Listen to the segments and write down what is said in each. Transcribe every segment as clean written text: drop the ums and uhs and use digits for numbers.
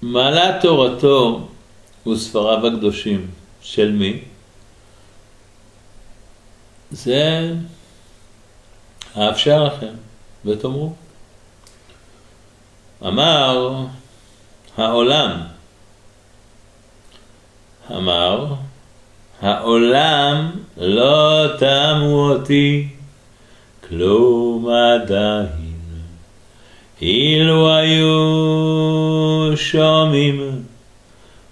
מעלת תורתו וספריו הקדושים של מי? זה האפשר לכם ותאמרו. אמר העולם לא תאמו אותי כלום עדיין, אילו היו שומעים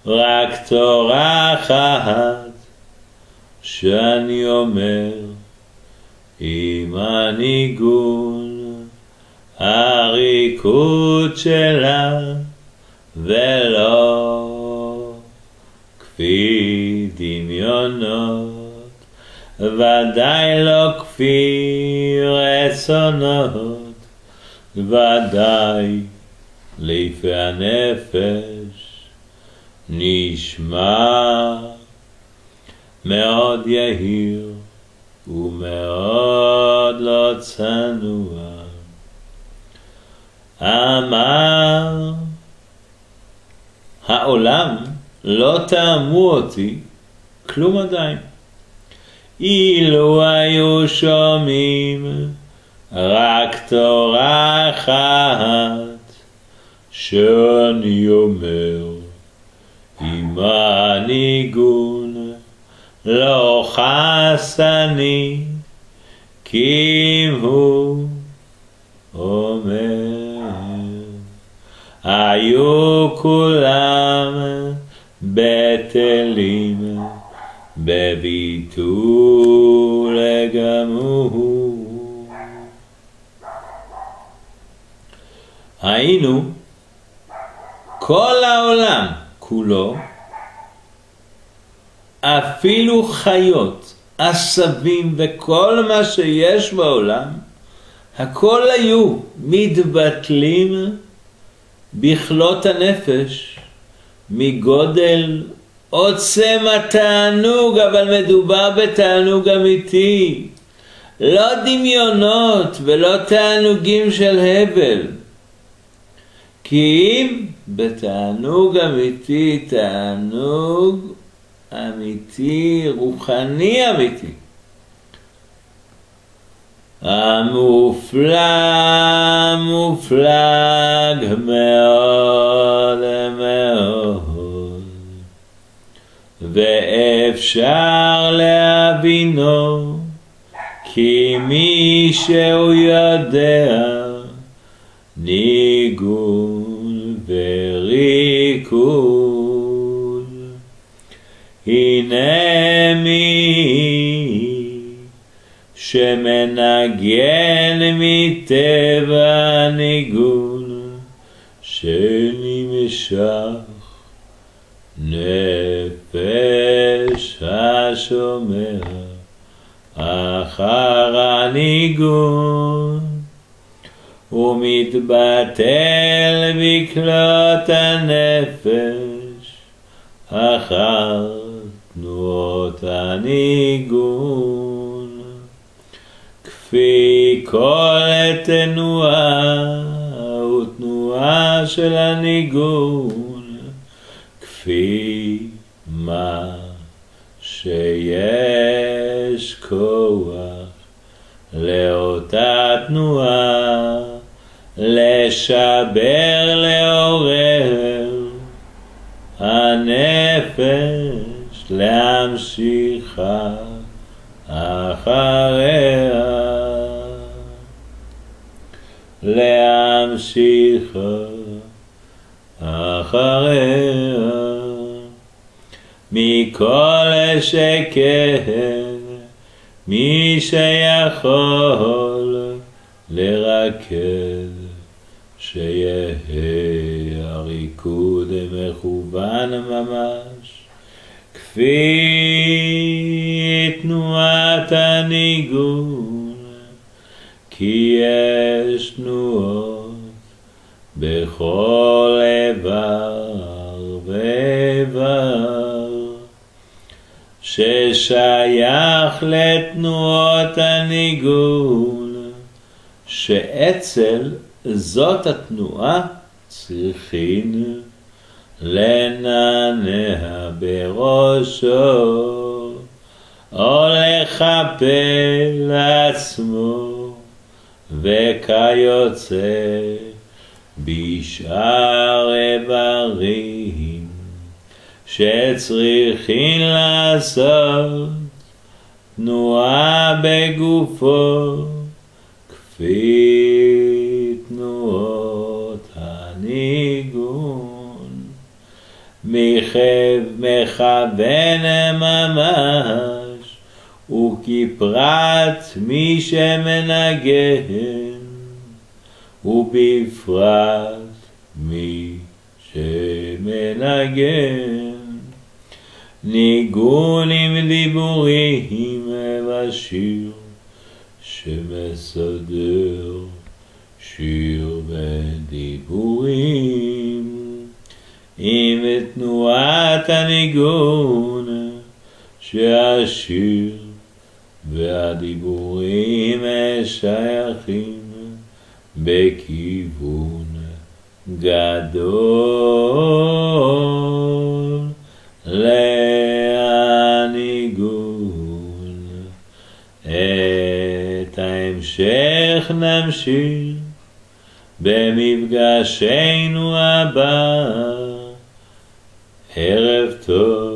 רק תורה אחת שאני אומר עם הניגון הריקוד שלה, ולא כפי דמיונות, ודאי לא כפי רצונות, ודאי לפי הנפש נשמע מאוד יהיר ומאוד לא צנוע. אמר העולם לא תאמו אותי כלום עדיין, אילו היו שומעים רק תורה אחת שאני אומר עם הניגון, לא חס אני כי אם הוא אומר. היו כולם בטלים בביטול גמור. היינו כל העולם כולו, אפילו חיות, עשבים וכל מה שיש בעולם, הכל היו מתבטלים בכלות הנפש מגודל עוצם התענוג, אבל מדובר בתענוג אמיתי, לא דמיונות ולא תענוגים של הבל, כי אם בתענוג אמיתי, תענוג אמיתי, רוחני אמיתי. המופלג מאוד מאוד, ואפשר להבינו כי מי שהוא יודע ניגון וריקוד, הנה מי שמנגן מטבע ניגון שנמשך נפש השומע אחר הניגון, ומתבטל בכלות הנפש אחר תנועות הניגון, כפי כל תנועה ותנועה של הניגון, כפי מה שיש כוח לאותה תנועה לשבר לעורר הנפש להמשיכה אחריה, להמשיכה אחריה. מכל שכן מי שיכול לרקד, שיהיה הריקוד מכוון ממש, כפי תנועת הניגון, כי יש תנועות בכל איבר ואיבר, ששייך לתנועות הניגון, שאצל זאת התנועה צריכים לנענע בראשו, או לחפל לעצמו, וכיוצא בשאר איברים שצריכים לעשות תנועה בגופו כפי תנועות הניגון, מכוון ממש וכפרט מי שמנגן, ובפרט מי שמנגן, ניגון עם דיבורים בשיר שמסדר שיר בדיבורים, עם תנועת הניגון שהשיר והדיבורים שייכים בכיוון גדול להניגון. את ההמשך נמשיך במפגשנו הבא. ערב טוב.